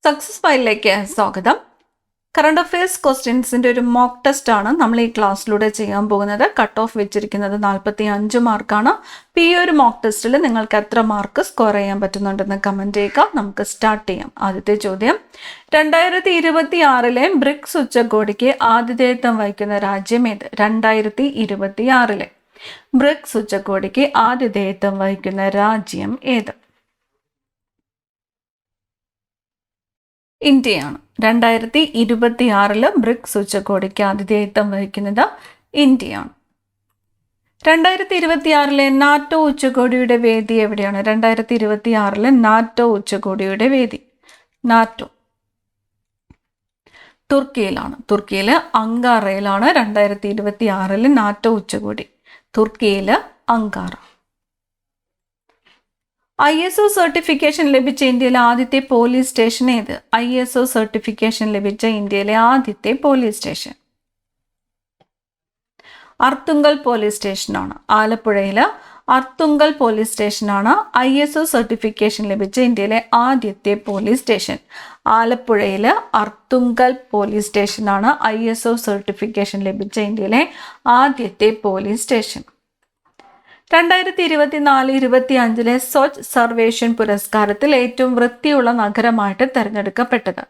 Success ഫയലിലേക്ക് സ്വാഗതം. Current affairs ക്വസ്റ്റ്യൻസിൻ്റെ ഒരു മോക്ക് ടെസ്റ്റ് ആണ് നമ്മൾ ഈ ക്ലാസ്സിലൂടെ ചെയ്യാൻ പോകുന്നത്. കട്ട് ഓഫ് വെച്ചിരിക്കുന്നത് 45 മാർക്കാണ്. അപ്പോൾ ഈ ഒരു മോക്ക് ടെസ്റ്റിൽ നിങ്ങൾക്ക് എത്ര മാർക്ക് സ്കോർ ചെയ്യാൻ പറ്റുന്നുണ്ടെന്ന് കമൻറ്റ് ചെയ്യുക. നമുക്ക് സ്റ്റാർട്ട് ചെയ്യാം. ആദ്യത്തെ ചോദ്യം, 2026 ബ്രിക്സ് ഉച്ചകോടിക്ക് ആതിഥേയത്വം വഹിക്കുന്ന രാജ്യം ഏത്? 2026 ബ്രിക്സ് ഉച്ചകോടിക്ക് ആതിഥേയത്വം വഹിക്കുന്ന രാജ്യം ഏത്? ഇന്ത്യയാണ്. 2026 ബ്രിക്സ് ഉച്ചകോടിക്ക് ആതിഥേയത്വം വഹിക്കുന്നത് ഇന്ത്യയാണ്. 2026 നാറ്റോ ഉച്ചകോടിയുടെ വേദി എവിടെയാണ്? 2026 നാറ്റോ ഉച്ചകോടിയുടെ വേദി നാറ്റോ തുർക്കിയിലാണ്. തുർക്കിയിൽ അങ്കാറയിലാണ് 2026 നാറ്റോ ഉച്ചകോടി. തുർക്കിയിൽ അങ്കാറ. ISO സർട്ടിഫിക്കേഷൻ ലഭിച്ച ഇന്ത്യയിലെ ആദ്യത്തെ പോലീസ് സ്റ്റേഷൻ ഏത്? ISO സർട്ടിഫിക്കേഷൻ ലഭിച്ച ഇന്ത്യയിലെ ആദ്യത്തെ പോലീസ് സ്റ്റേഷൻ അർത്തുങ്കൽ പോലീസ് സ്റ്റേഷനാണ്. ആലപ്പുഴയിൽ അർത്തുങ്കൽ പോലീസ് സ്റ്റേഷനാണ് ISO സർട്ടിഫിക്കേഷൻ ലഭിച്ച ഇന്ത്യയിലെ ആദ്യത്തെ പോലീസ് സ്റ്റേഷൻ. ആലപ്പുഴയിൽ അർത്തുങ്കൽ പോലീസ് സ്റ്റേഷനാണ് ISO സർട്ടിഫിക്കേഷൻ ലഭിച്ച ഇന്ത്യയിലെ ആദ്യത്തെ പോലീസ് സ്റ്റേഷൻ. 2024-25 സ്വച്ഛ് സർവേഷൻ പുരസ്കാരത്തിൽ ഏറ്റവും വൃത്തിയുള്ള നഗരമായിട്ട് തിരഞ്ഞെടുക്കപ്പെട്ടത്?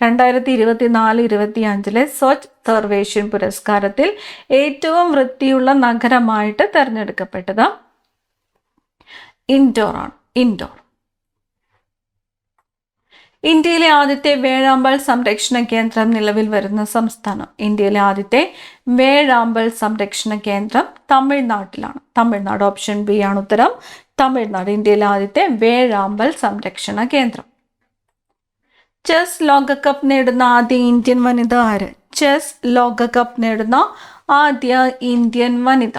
2024-25 സ്വച്ഛ് സർവേഷൻ പുരസ്കാരത്തിൽ ഏറ്റവും വൃത്തിയുള്ള നഗരമായിട്ട് തിരഞ്ഞെടുക്കപ്പെട്ടത് ഇൻഡോറാണ്. ഇൻഡോർ. ഇന്ത്യയിലെ ആദ്യത്തെ വേഴാമ്പൽ സംരക്ഷണ കേന്ദ്രം നിലവിൽ വരുന്ന സംസ്ഥാനം? ഇന്ത്യയിലെ ആദ്യത്തെ വേഴാമ്പൽ സംരക്ഷണ കേന്ദ്രം തമിഴ്നാട്ടിലാണ്. തമിഴ്നാട്. ഓപ്ഷൻ ബി ആണ് ഉത്തരം. തമിഴ്നാട്. ഇന്ത്യയിലെ ആദ്യത്തെ വേഴാമ്പൽ സംരക്ഷണ കേന്ദ്രം. ചെസ് ലോകകപ്പ് നേടുന്ന ആദ്യ ഇന്ത്യൻ വനിത ആര്? ചെസ് ലോകകപ്പ് നേടുന്ന ആദ്യ ഇന്ത്യൻ വനിത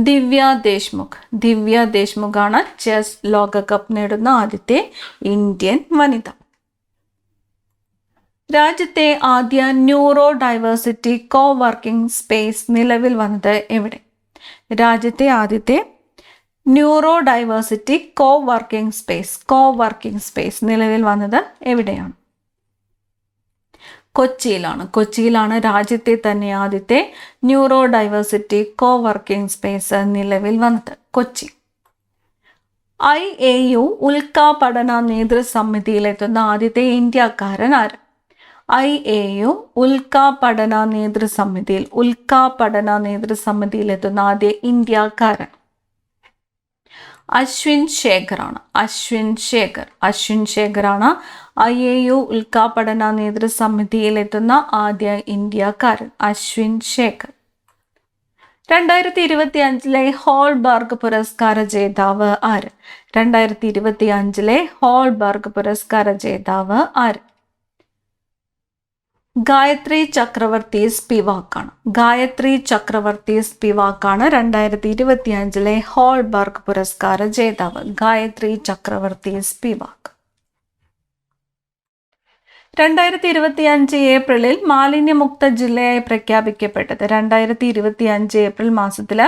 ദിവ്യ ദേശ്മുഖ്. ദിവ്യ ദേശ്മുഖ് ആണ് ചെസ് ലോകകപ്പ് നേടുന്ന ആദ്യത്തെ ഇന്ത്യൻ വനിത. രാജ്യത്തെ ആദ്യ ന്യൂറോ ഡൈവേഴ്സിറ്റി കോ വർക്കിംഗ് സ്പേസ് നിലവിൽ വന്നത് എവിടെ? രാജ്യത്തെ ആദ്യത്തെ ന്യൂറോ ഡൈവേഴ്സിറ്റി കോ വർക്കിംഗ് സ്പേസ് നിലവിൽ വന്നത് എവിടെയാണ്? കൊച്ചിയിലാണ്. കൊച്ചിയിലാണ് രാജ്യത്തെ തന്നെ ആദ്യത്തെ ന്യൂറോ ഡൈവേഴ്സിറ്റി കോ വർക്കിംഗ് സ്പേസ് നിലവിൽ വന്നത്. കൊച്ചി. IAU ഉൽക്കാ പഠന നേതൃസമിതിയിലെത്തുന്ന ആദ്യത്തെ ഇന്ത്യക്കാരൻ ആര്? IAU ഉൽക്കാ പഠന നേതൃസമിതിയിലെത്തുന്ന ആദ്യ ഇന്ത്യക്കാരൻ അശ്വിൻ ശേഖറാണ്. അശ്വിൻ ശേഖറാണ് IAU ഉൽക്കാ പഠന നേതൃസമിതിയിലെത്തുന്ന ആദ്യ ഇന്ത്യക്കാരൻ അശ്വിൻ ശേഖർ. 2025 ഹോൾബർഗ് പുരസ്കാര ജേതാവ് ആര്? 2025 ഹോൾബർഗ് പുരസ്കാര ജേതാവ് ആര്? ഗായത്രി ചക്രവർത്തി സ്പിവാക്കാണ്. 2025 ഹോൾബർഗ് പുരസ്കാര ജേതാവ് ഗായത്രി ചക്രവർത്തി സ്പിവാക്ക്. 2025 ഏപ്രിലിൽ മാലിന്യമുക്ത ജില്ലയായി പ്രഖ്യാപിക്കപ്പെട്ടത്? 2025 ഏപ്രിൽ മാസത്തിൽ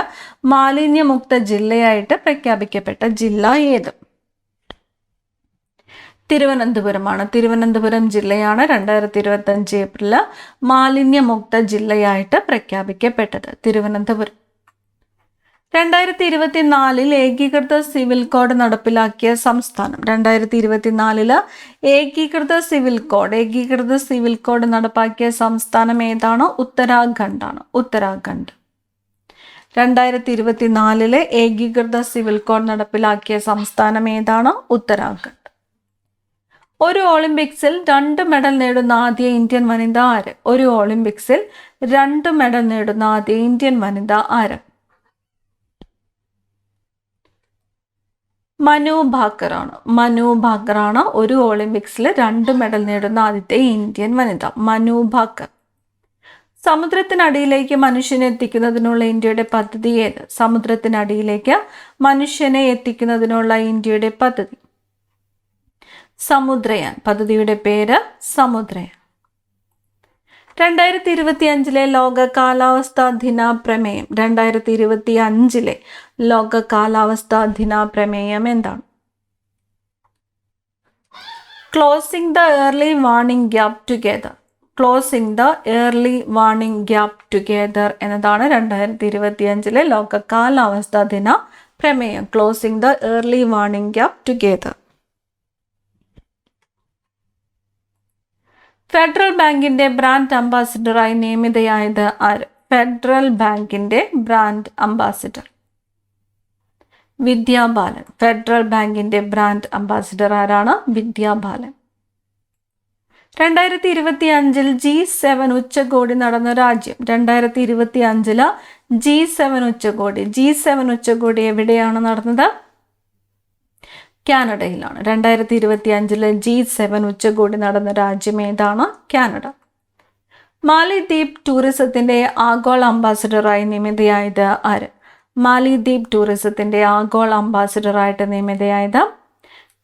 മാലിന്യമുക്ത ജില്ലയായിട്ട് പ്രഖ്യാപിക്കപ്പെട്ട ജില്ല ഏത്? തിരുവനന്തപുരമാണ്. തിരുവനന്തപുരം ജില്ലയാണ് 2025 ഏപ്രിൽ മാലിന്യമുക്ത ജില്ലയായിട്ട് പ്രഖ്യാപിക്കപ്പെട്ടത്. തിരുവനന്തപുരം. 2024 ഏകീകൃത സിവിൽ കോഡ് നടപ്പിലാക്കിയ സംസ്ഥാനം? 2024 ഏകീകൃത സിവിൽ കോഡ് നടപ്പാക്കിയ സംസ്ഥാനം ഏതാണ്? ഉത്തരാഖണ്ഡാണ്. ഉത്തരാഖണ്ഡ്. 2024 ഏകീകൃത സിവിൽ കോഡ് നടപ്പിലാക്കിയ സംസ്ഥാനം ഏതാണ്? ഉത്തരാഖണ്ഡ്. ഒരു ഒളിമ്പിക്സിൽ 2 മെഡൽ നേടുന്ന ആദ്യ ഇന്ത്യൻ വനിത ആര്? ഒരു ഒളിമ്പിക്സിൽ 2 മെഡൽ നേടുന്ന ആദ്യ ഇന്ത്യൻ വനിത ആര്? മനു ഭാക്കറാണ് ഒരു ഒളിമ്പിക്സിൽ 2 മെഡൽ നേടുന്ന ആദ്യത്തെ ഇന്ത്യൻ വനിത. മനു ഭാക്കർ. സമുദ്രത്തിനടിയിലേക്ക് മനുഷ്യനെ എത്തിക്കുന്നതിനുള്ള ഇന്ത്യയുടെ പദ്ധതി ഏത്? സമുദ്രത്തിനടിയിലേക്ക് മനുഷ്യനെ എത്തിക്കുന്നതിനുള്ള ഇന്ത്യയുടെ പദ്ധതി സമുദ്രയാൻ. പദ്ധതിയുടെ പേര് സമുദ്രയാൻ. 2025 ലോക കാലാവസ്ഥാ ദിന പ്രമേയം? 2025 ലോക കാലാവസ്ഥാ ദിന പ്രമേയം എന്താണ്? Closing the early warning gap together. Closing the early warning gap together എന്നതാണ് 2025 ലോക കാലാവസ്ഥാ ദിന പ്രമേയം. Closing the early warning gap together. Federal ബാങ്കിന്റെ ബ്രാൻഡ് അംബാസിഡറായി നിയമിതയായത് ആര്? ഫെഡറൽ ബാങ്കിന്റെ ബ്രാൻഡ് അംബാസിഡർ വിദ്യാ ബാലൻ. ഫെഡറൽ ബാങ്കിന്റെ ബ്രാൻഡ് അംബാസിഡർ ആരാണ്? വിദ്യാ ബാലൻ. 2025 G7 ഉച്ചകോടി നടന്ന രാജ്യം. 2025 G7 ഉച്ചകോടി. G7 ഉച്ചകോടി എവിടെയാണ് നടന്നത്? കാനഡയിലാണ്. 2025 G7 ഉച്ചകോടി നടന്ന രാജ്യം ഏതാണ്? കാനഡ. മാലിദ്വീപ് ടൂറിസത്തിന്റെ ആഗോള അംബാസിഡറായി നിയമിതയായത് ആര്? മാലിദ്വീപ് ടൂറിസത്തിന്റെ ആഗോള അംബാസിഡറായിട്ട് നിയമിതയായത്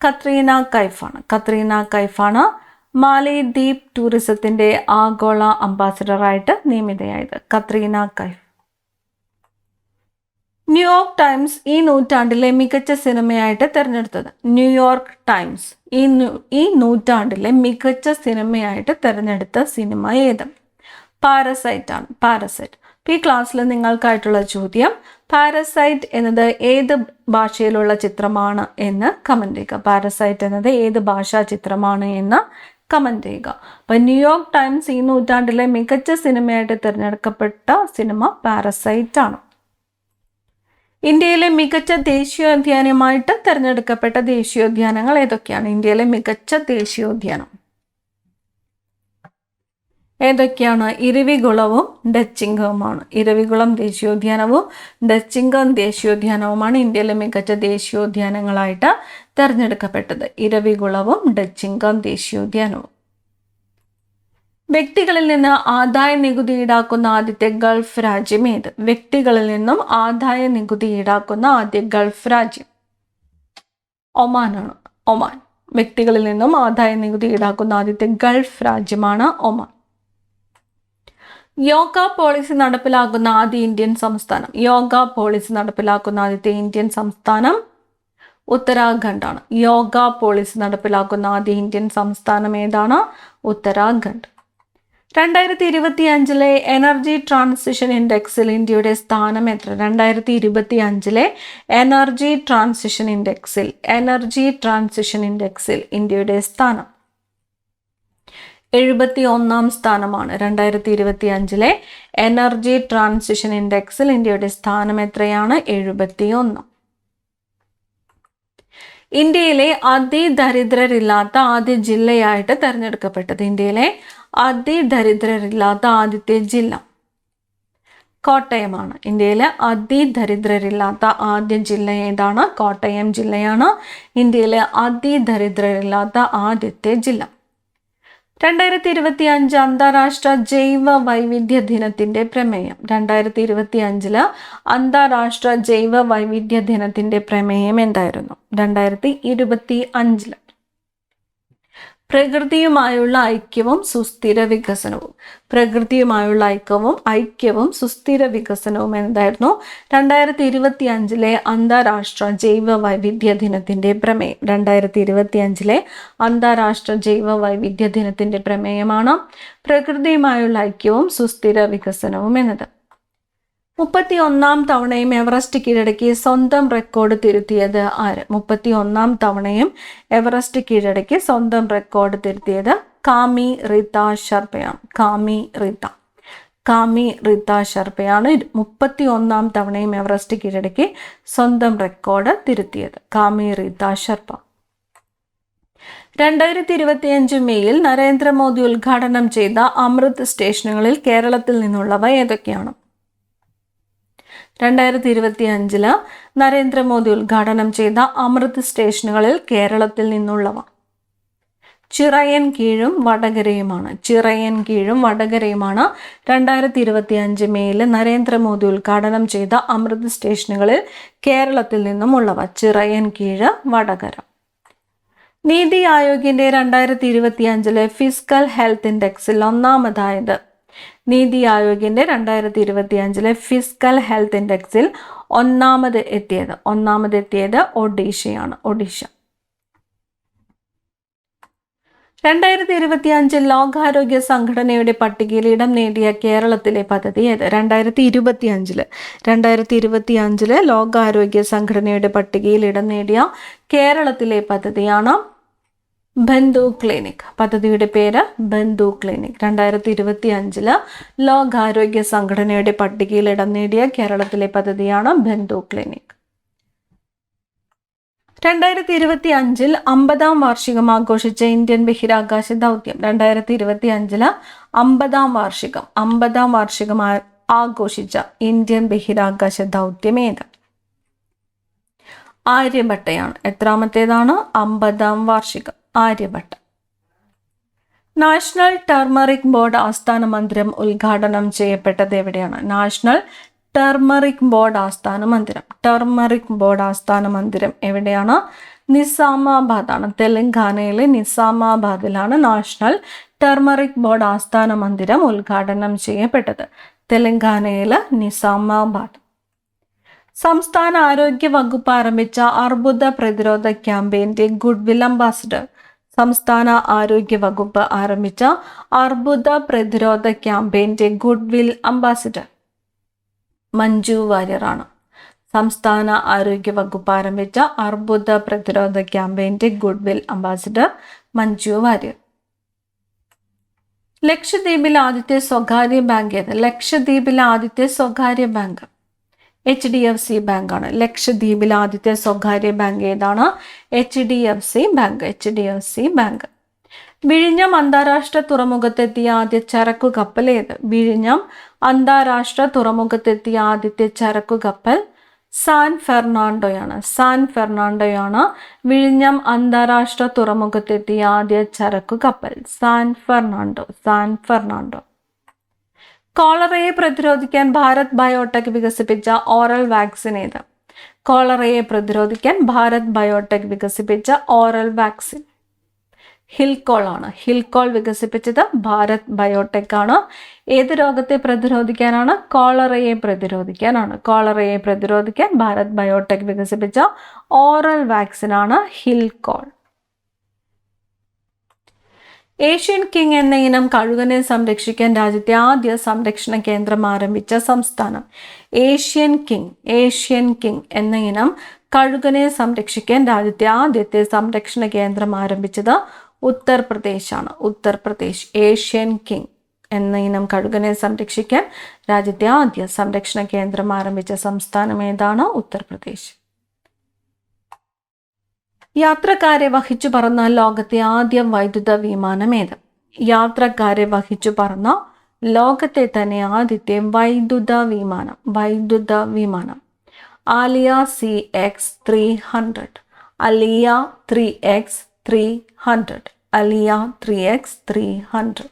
കത്രീന കൈഫാണ്. കത്രീന കൈഫാണ് മാലിദ്വീപ് ടൂറിസത്തിന്റെ ആഗോള അംബാസിഡറായിട്ട് നിയമിതയായത്. കത്രീന കൈഫ്. ന്യൂയോർക്ക് ടൈംസ് ഈ നൂറ്റാണ്ടിലെ മികച്ച സിനിമയായിട്ട് തിരഞ്ഞെടുത്തത്. ന്യൂയോർക്ക് ടൈംസ് ഈ നൂറ്റാണ്ടിലെ മികച്ച സിനിമയായിട്ട് തിരഞ്ഞെടുത്ത സിനിമ ഏത്? പാരസൈറ്റ് ആണ്. പാരസൈറ്റ്. ഈ ക്ലാസ്സിൽ നിങ്ങൾക്കായിട്ടുള്ള ചോദ്യം, പാരസൈറ്റ് എന്നത് ഏത് ഭാഷയിലുള്ള ചിത്രമാണ് എന്ന് കമൻറ്റ് ചെയ്യുക. പാരസൈറ്റ് എന്നത് ഏത് ഭാഷാ ചിത്രമാണ് എന്ന് കമൻറ്റ് ചെയ്യുക. അപ്പം ന്യൂയോർക്ക് ടൈംസ് ഈ നൂറ്റാണ്ടിലെ മികച്ച സിനിമയായിട്ട് തിരഞ്ഞെടുക്കപ്പെട്ട സിനിമ പാരസൈറ്റ് ആണ്. ഇന്ത്യയിലെ മികച്ച ദേശീയോദ്യാനമായിട്ട് തിരഞ്ഞെടുക്കപ്പെട്ട ദേശീയോദ്യാനങ്ങൾ ഏതൊക്കെയാണ്? ഇന്ത്യയിലെ മികച്ച ദേശീയോദ്യാനം ഏതൊക്കെയാണ്? ഇരവികുളവും ഡച്ചിംഗവുമാണ്. ഇരവികുളം ദേശീയോദ്യാനവും ഡച്ചിംഗം ദേശീയോദ്യാനവുമാണ് ഇന്ത്യയിലെ മികച്ച ദേശീയോദ്യാനങ്ങളായിട്ട് തിരഞ്ഞെടുക്കപ്പെട്ടത്. ഇരവികുളവും ഡച്ചിംഗം ദേശീയോദ്യാനവും. വ്യക്തികളിൽ നിന്ന് ആദായ നികുതി ഈടാക്കുന്ന ആദ്യത്തെ ഗൾഫ് രാജ്യം ഏത്? വ്യക്തികളിൽ നിന്നും ആദായ നികുതി ഈടാക്കുന്ന ആദ്യ ഗൾഫ് രാജ്യം ഒമാനാണ്. ഒമാൻ. വ്യക്തികളിൽ നിന്നും ആദായ നികുതി ഈടാക്കുന്ന ആദ്യത്തെ ഗൾഫ് രാജ്യമാണ് ഒമാൻ. യോഗ പോളിസി നടപ്പിലാക്കുന്ന ആദ്യ ഇന്ത്യൻ സംസ്ഥാനം. യോഗ പോളിസി നടപ്പിലാക്കുന്ന ആദ്യത്തെ ഇന്ത്യൻ സംസ്ഥാനം ഉത്തരാഖണ്ഡാണ്. യോഗ പോളിസി നടപ്പിലാക്കുന്ന ആദ്യ ഇന്ത്യൻ സംസ്ഥാനം ഏതാണ്? ഉത്തരാഖണ്ഡ്. 2025 എനർജി ട്രാൻസിഷൻ ഇൻഡെക്സിൽ ഇന്ത്യയുടെ സ്ഥാനം എത്ര? 2025 എനർജി ട്രാൻസിഷൻ ഇൻഡെക്സിൽ ഇന്ത്യയുടെ സ്ഥാനം 71ാം സ്ഥാനമാണ്. 2025 എനർജി ട്രാൻസിഷൻ ഇൻഡെക്സിൽ ഇന്ത്യയുടെ സ്ഥാനം എത്രയാണ്? 71. ഇന്ത്യയിലെ അതിദരിദ്രരില്ലാത്ത ആദ്യ ജില്ലയായിട്ട് തിരഞ്ഞെടുക്കപ്പെട്ടത്. ഇന്ത്യയിലെ അതിദരിദ്രരില്ലാത്ത ആദ്യത്തെ ജില്ല കോട്ടയമാണ്. ഇന്ത്യയിലെ അതിദരിദ്രരില്ലാത്ത ആദ്യ ജില്ല ഏതാണ്? കോട്ടയം ജില്ലയാണ് ഇന്ത്യയിലെ അതിദരിദ്രരില്ലാത്ത ആദ്യത്തെ ജില്ല. 2025 അന്താരാഷ്ട്ര ജൈവ വൈവിധ്യ ദിനത്തിന്റെ പ്രമേയം. 2025 അന്താരാഷ്ട്ര ജൈവ വൈവിധ്യ ദിനത്തിന്റെ പ്രമേയം എന്തായിരുന്നു? 2025 പ്രകൃതിയുമായുള്ള ഐക്യവും സുസ്ഥിര വികസനവും. പ്രകൃതിയുമായുള്ള ഐക്യവും സുസ്ഥിര വികസനവും എന്തായിരുന്നു 2025 അന്താരാഷ്ട്ര ജൈവ വൈവിധ്യ ദിനത്തിന്റെ പ്രമേയം. 2025 അന്താരാഷ്ട്ര ജൈവ വൈവിധ്യ ദിനത്തിന്റെ പ്രമേയമാണ് പ്രകൃതിയുമായുള്ള ഐക്യവും സുസ്ഥിര വികസനവും എന്നത്. 31ാം തവണയും എവറസ്റ്റ് കീഴടക്കി സ്വന്തം റെക്കോർഡ് തിരുത്തിയത് ആര്? 31ാം തവണയും എവറസ്റ്റ് കീഴടക്കി സ്വന്തം റെക്കോർഡ് തിരുത്തിയത് കാമി റീത്ത ശർപ്പയാണ്. കാമി റീത്ത ശർപ്പയാണ് 31ാം തവണയും എവറസ്റ്റ് കീഴടക്കി സ്വന്തം റെക്കോർഡ് തിരുത്തിയത്. കാമി റീത്ത ശർപ്പ. 2025 മെയ്യിൽ നരേന്ദ്രമോദി ഉദ്ഘാടനം ചെയ്ത അമൃത് സ്റ്റേഷനുകളിൽ കേരളത്തിൽ നിന്നുള്ളവ ഏതൊക്കെയാണ്? 2025 നരേന്ദ്രമോദി ഉദ്ഘാടനം ചെയ്ത അമൃത് സ്റ്റേഷനുകളിൽ കേരളത്തിൽ നിന്നുള്ളവ ചിറയൻ കീഴും വടകരയുമാണ്. 2025 മെയ്യിൽ നരേന്ദ്രമോദി ഉദ്ഘാടനം ചെയ്ത അമൃത് സ്റ്റേഷനുകളിൽ കേരളത്തിൽ നിന്നുമുള്ളവ ചിറയൻ കീഴ്, വടകര. നീതി ആയോഗിന്റെ 2025 ഫിസ്ക്കൽ ഹെൽത്ത് ഇൻഡെക്സിൽ ഒന്നാമതായത്. നീതി ആയോഗിന്റെ 2025 ഫിസ്ക്കൽ ഹെൽത്ത് ഇൻഡെക്സിൽ ഒന്നാമത് എത്തിയത് ഒഡീഷയാണ്. ഒഡീഷ. 2025 ലോകാരോഗ്യ സംഘടനയുടെ പട്ടികയിൽ ഇടം നേടിയ കേരളത്തിലെ പദ്ധതി ഏത്? 2025 ലോകാരോഗ്യ സംഘടനയുടെ പട്ടികയിൽ ഇടം നേടിയ കേരളത്തിലെ പദ്ധതിയാണ് ബന്ധു ക്ലിനിക്. പദ്ധതിയുടെ പേര് ബന്ധു ക്ലിനിക്. 2025 ലോകാരോഗ്യ സംഘടനയുടെ പട്ടികയിൽ ഇടം നേടിയ കേരളത്തിലെ പദ്ധതിയാണ് ബന്ധു ക്ലിനിക്. 2025 50-ാം വാർഷികം ആഘോഷിച്ച ഇന്ത്യൻ ബഹിരാകാശ ദൗത്യം. 2025 50-ാം വാർഷികം ആഘോഷിച്ച ഇന്ത്യൻ ബഹിരാകാശ ദൗത്യം ഏത്? ആര്യഭട്ടയാണ്. എത്രാമത്തേതാണ്? 50-ാം വാർഷികം. ആര്യഭട്ട. നാഷണൽ ടർമറിക് ബോർഡ് ആസ്ഥാന മന്ദിരം ഉദ്ഘാടനം ചെയ്യപ്പെട്ടത് എവിടെയാണ്? നാഷണൽ ടർമറിക് ബോർഡ് ആസ്ഥാന മന്ദിരം എവിടെയാണ്? നിസാമാബാദാണ്. തെലങ്കാനയിലെ നിസാമാബാദിലാണ് നാഷണൽ ടർമറിക് ബോർഡ് ആസ്ഥാന മന്ദിരം ഉദ്ഘാടനം ചെയ്യപ്പെട്ടത്. തെലങ്കാനയിലെ നിസാമാബാദ്. സംസ്ഥാന ആരോഗ്യ വകുപ്പ് ആരംഭിച്ച അർബുദ പ്രതിരോധ ക്യാമ്പയിന്റെ ഗുഡ്വിൽ അംബാസിഡർ. സംസ്ഥാന ആരോഗ്യ വകുപ്പ് ആരംഭിച്ച അർബുദ പ്രതിരോധ ക്യാമ്പയിന്റെ ഗുഡ്വിൽ അംബാസിഡർ മഞ്ജു വാര്യറാണ്. സംസ്ഥാന ആരോഗ്യ വകുപ്പ് ആരംഭിച്ച അർബുദ പ്രതിരോധ ക്യാമ്പയിന്റെ ഗുഡ്വിൽ അംബാസിഡർ മഞ്ജു വാര്യർ. ലക്ഷദ്വീപിലെ ആദ്യത്തെ സ്വകാര്യ ബാങ്ക് ഏത്? ലക്ഷദ്വീപിലെ ആദ്യത്തെ സ്വകാര്യ ബാങ്ക് HDFC ബാങ്കാണ്. ലക്ഷദ്വീപിലെ ആദ്യത്തെ സ്വകാര്യ ബാങ്ക് ഏതാണ്? HDFC bank. വിഴിഞ്ഞം അന്താരാഷ്ട്ര തുറമുഖത്തെത്തിയ ആദ്യ ചരക്കു കപ്പൽ ഏത്? വിഴിഞ്ഞം അന്താരാഷ്ട്ര തുറമുഖത്തെത്തിയ ആദ്യത്തെ ചരക്കു കപ്പൽ സാൻ ഫെർണാണ്ടോയാണ്. വിഴിഞ്ഞം അന്താരാഷ്ട്ര തുറമുഖത്തെത്തിയ ആദ്യ ചരക്കു കപ്പൽ സാൻ ഫെർണാണ്ടോ. കോളറയെ പ്രതിരോധിക്കാൻ ഭാരത് ബയോടെക് വികസിപ്പിച്ച ഓറൽ വാക്സിൻ ഏത്? കോളറയെ പ്രതിരോധിക്കാൻ ഭാരത് ബയോടെക് വികസിപ്പിച്ച ഓറൽ വാക്സിൻ ഹിൽകോൾ വികസിപ്പിച്ചത് ഭാരത് ബയോടെക് ആണ്. ഏത് രോഗത്തെ പ്രതിരോധിക്കാനാണ്? കോളറയെ പ്രതിരോധിക്കാൻ ഭാരത് ബയോടെക് വികസിപ്പിച്ച ഓറൽ വാക്സിൻ ആണ് ഹിൽകോൾ. ഏഷ്യൻ കിങ് എന്ന ഇനം കഴുകനെ സംരക്ഷിക്കാൻ രാജ്യത്തെ ആദ്യ സംരക്ഷണ കേന്ദ്രം ആരംഭിച്ച സംസ്ഥാനം. ഏഷ്യൻ കിങ് എന്ന ഇനം കഴുകനെ സംരക്ഷിക്കാൻ രാജ്യത്തെ ആദ്യത്തെ സംരക്ഷണ കേന്ദ്രം ആരംഭിച്ചത് ഉത്തർപ്രദേശ്. ഏഷ്യൻ കിങ് എന്ന ഇനം കഴുകനെ സംരക്ഷിക്കാൻ രാജ്യത്തെ ആദ്യ സംരക്ഷണ കേന്ദ്രം ആരംഭിച്ച സംസ്ഥാനം ഏതാണ്? ഉത്തർപ്രദേശ്. യാത്രക്കാരെ വഹിച്ചു പറന്ന ലോകത്തെ ആദ്യ വൈദ്യുത വിമാനം ഏത്? യാത്രക്കാരെ വഹിച്ചു പറന്ന ലോകത്തെ തന്നെ ആദ്യത്തെ വൈദ്യുത വിമാനം ആലിയ CX-300. ആലിയ 3X-300.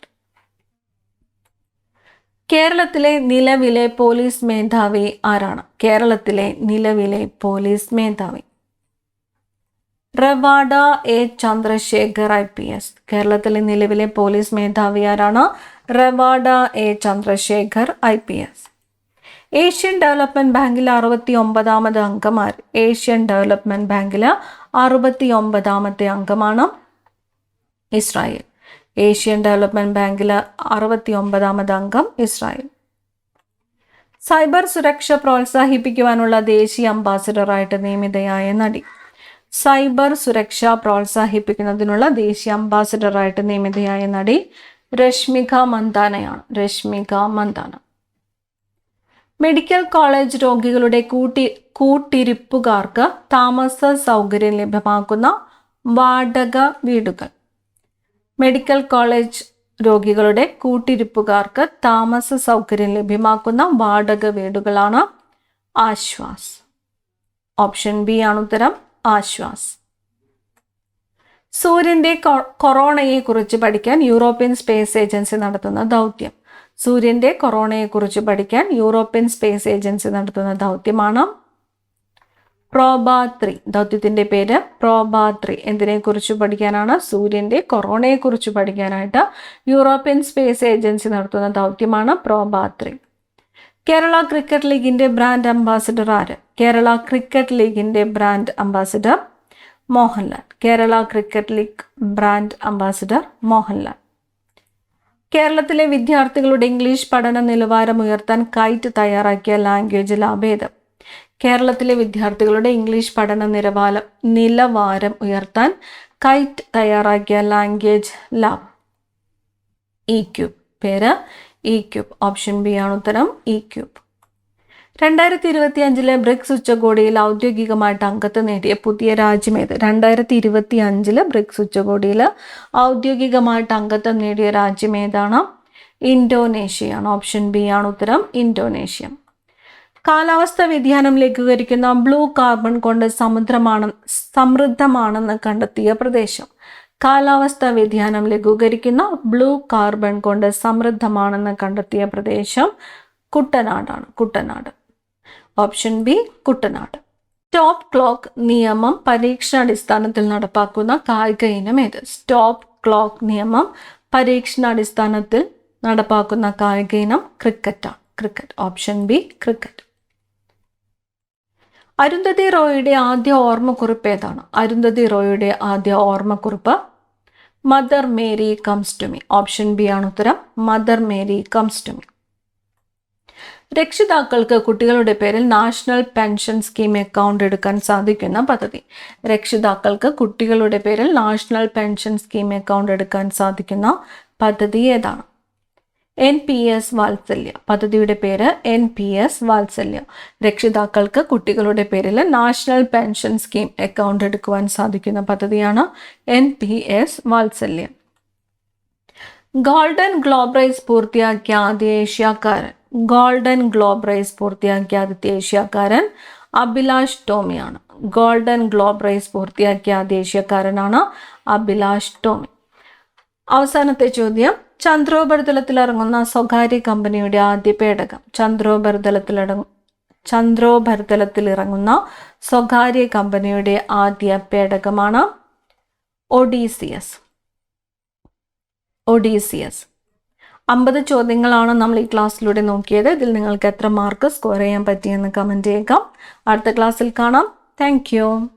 കേരളത്തിലെ നിലവിലെ പോലീസ് മേധാവി ആരാണ്? Ravada A Chandrasekhar IPS. കേരളത്തിലെ നിലവിലെ പോലീസ് മേധാവി ആരാണ്? Ravada A Chandrasekhar IPS. Asian development ബാങ്കിൽ 69ാമത് അംഗം ആര്? ഏഷ്യൻ ഡെവലപ്മെന്റ് ബാങ്കിൽ 69ാമത്തെ അംഗമാണ് ഇസ്രായേൽ. ഏഷ്യൻ ഡെവലപ്മെന്റ് ബാങ്കിൽ 69ാമത് അംഗം ഇസ്രായേൽ. സൈബർ സുരക്ഷ പ്രോത്സാഹിപ്പിക്കുവാനുള്ള ദേശീയ അംബാസിഡറായിട്ട് നിയമിതയായ നടി. സൈബർ സുരക്ഷ പ്രോത്സാഹിപ്പിക്കുന്നതിനുള്ള ദേശീയ അംബാസിഡറായിട്ട് നിയമിതയായ നടി രശ്മിക മന്ദാന. മെഡിക്കൽ കോളേജ് രോഗികളുടെ കൂട്ടിരിപ്പുകാർക്ക് താമസ സൗകര്യം ലഭ്യമാക്കുന്ന വാടക വീടുകൾ. മെഡിക്കൽ കോളേജ് രോഗികളുടെ കൂട്ടിരിപ്പുകാർക്ക് താമസ സൗകര്യം ലഭ്യമാക്കുന്ന വാടക വീടുകളാണ് ആശ്വാസ്. ഓപ്ഷൻ ബി ആണ് ഉത്തരം, ആശ്വാസ്. സൂര്യന്റെ കൊറോണയെ കുറിച്ച് പഠിക്കാൻ യൂറോപ്യൻ സ്പേസ് ഏജൻസി നടത്തുന്ന ദൗത്യം. സൂര്യന്റെ കൊറോണയെ കുറിച്ച് പഠിക്കാൻ യൂറോപ്യൻ സ്പേസ് ഏജൻസി നടത്തുന്ന ദൗത്യമാണ് പ്രോബ3. ദൗത്യത്തിന്റെ പേര് പ്രോബ3. എന്തിനെക്കുറിച്ച് പഠിക്കാനാണ്? സൂര്യന്റെ കൊറോണയെ കുറിച്ച് പഠിക്കാനായിട്ട് യൂറോപ്യൻ സ്പേസ് ഏജൻസി നടത്തുന്ന ദൗത്യമാണ് പ്രോബ3. കേരള ക്രിക്കറ്റ് ലീഗിന്റെ ബ്രാൻഡ് അംബാസിഡർ ആര്? കേരള ക്രിക്കറ്റ് ലീഗിന്റെ brand ambassador Mohanlal. Kerala cricket league brand ambassador Mohanlal. കേരളത്തിലെ വിദ്യാർത്ഥികളുടെ ഇംഗ്ലീഷ് പഠന നിലവാരം ഉയർത്താൻ കൈറ്റ് തയ്യാറാക്കിയ ലാംഗ്വേജ് ലാബ് ഏത്? കേരളത്തിലെ വിദ്യാർത്ഥികളുടെ ഇംഗ്ലീഷ് പഠന നിലവാരം ഉയർത്താൻ കൈറ്റ് തയ്യാറാക്കിയ ലാംഗ്വേജ് ലാബ് ഇക്യൂബ്. പേര് ഇക്യൂബ്. ഓപ്ഷൻ ബി ആണ് ഉത്തരം, ഇക്യൂബ്. 2025 ബ്രിക്സ് ഉച്ചകോടിയിൽ ഔദ്യോഗികമായിട്ട് അംഗത്വം നേടിയ പുതിയ രാജ്യമേത്? 2025 ബ്രിക്സ് ഉച്ചകോടിയിൽ ഔദ്യോഗികമായിട്ട് അംഗത്വം നേടിയ രാജ്യമേതാണ്? ഇന്തോനേഷ്യയാണ്. ഓപ്ഷൻ ബി ആണ് ഉത്തരം, ഇന്തോനേഷ്യ. കാലാവസ്ഥാ വ്യതിയാനം ലഘൂകരിക്കുന്ന ബ്ലൂ കാർബൺ കൊണ്ട് സമൃദ്ധമാണെന്ന് കണ്ടെത്തിയ പ്രദേശം? കാലാവസ്ഥാ വ്യതിയാനം ലഘൂകരിക്കുന്ന ബ്ലൂ കാർബൺ കൊണ്ട് സമൃദ്ധമാണെന്ന് കണ്ടെത്തിയ പ്രദേശം കുട്ടനാടാണ്. Kuttanad. Option B Kuttanad. Stop clock നിയമം പരീക്ഷണാടിസ്ഥാനത്തിൽ നടപ്പാക്കുന്ന കായിക ഇനം ഏത്? സ്റ്റോപ്പ് ക്ലോക്ക് നിയമം പരീക്ഷണാടിസ്ഥാനത്തിൽ നടപ്പാക്കുന്ന കായിക ഇനം ക്രിക്കറ്റാണ്. Cricket. Option B cricket. Arundhati റോയിയുടെ ആദ്യ ഓർമ്മക്കുറിപ്പ് ഏതാണ്? അരുന്ധതി റോയിയുടെ ആദ്യ ഓർമ്മക്കുറിപ്പ് Mother Mary comes to me. Option B ആണ് ഉത്തരം, Mother Mary comes to me. രക്ഷിതാക്കൾക്ക് കുട്ടികളുടെ പേരിൽ നാഷണൽ പെൻഷൻ സ്കീം അക്കൗണ്ട് എടുക്കാൻ സാധിക്കുന്ന പദ്ധതി? രക്ഷിതാക്കൾക്ക് കുട്ടികളുടെ പേരിൽ നാഷണൽ പെൻഷൻ സ്കീം അക്കൗണ്ട് എടുക്കാൻ സാധിക്കുന്ന പദ്ധതി ഏതാണ്? NPS വാത്സല്യ. പദ്ധതിയുടെ പേര് NPS വാത്സല്യ. രക്ഷിതാക്കൾക്ക് കുട്ടികളുടെ പേരിൽ നാഷണൽ പെൻഷൻ സ്കീം അക്കൗണ്ട് എടുക്കുവാൻ സാധിക്കുന്ന പദ്ധതിയാണ് NPS വാത്സല്യ. ഗോൾഡൻ ഗ്ലോബ് റൈസ് പൂർത്തിയാക്കിയ ആദ്യ ഏഷ്യക്കാരൻ? ഗോൾഡൻ ഗ്ലോബ് റൈസ് പൂർത്തിയാക്കിയ ആദ്യത്തെ ഏഷ്യക്കാരൻ അഭിലാഷ് ടോമിയാണ്. ഗോൾഡൻ ഗ്ലോബ് റൈസ് പൂർത്തിയാക്കിയ ആദ്യ ഏഷ്യക്കാരനാണ് അഭിലാഷ് ടോമി. അവസാനത്തെ ചോദ്യം, ചന്ദ്രോപരിതലത്തിൽ ഇറങ്ങുന്ന സ്വകാര്യ കമ്പനിയുടെ ആദ്യ പേടകം? ചന്ദ്രോപരിതലത്തിൽ ഇറങ്ങുന്ന സ്വകാര്യ കമ്പനിയുടെ ആദ്യ പേടകമാണ് ഒഡീസിയസ്. ഒഡീസിയസ്. 50 ചോദ്യങ്ങളാണ് നമ്മൾ ഈ ക്ലാസ്സിലൂടെ നോക്കിയത്. ഇതിൽ നിങ്ങൾക്ക് എത്ര മാർക്ക് സ്കോർ ചെയ്യാൻ പറ്റിയെന്ന് കമൻറ്റ് ചെയ്യുക. അടുത്ത ക്ലാസ്സിൽ കാണാം. Thank you.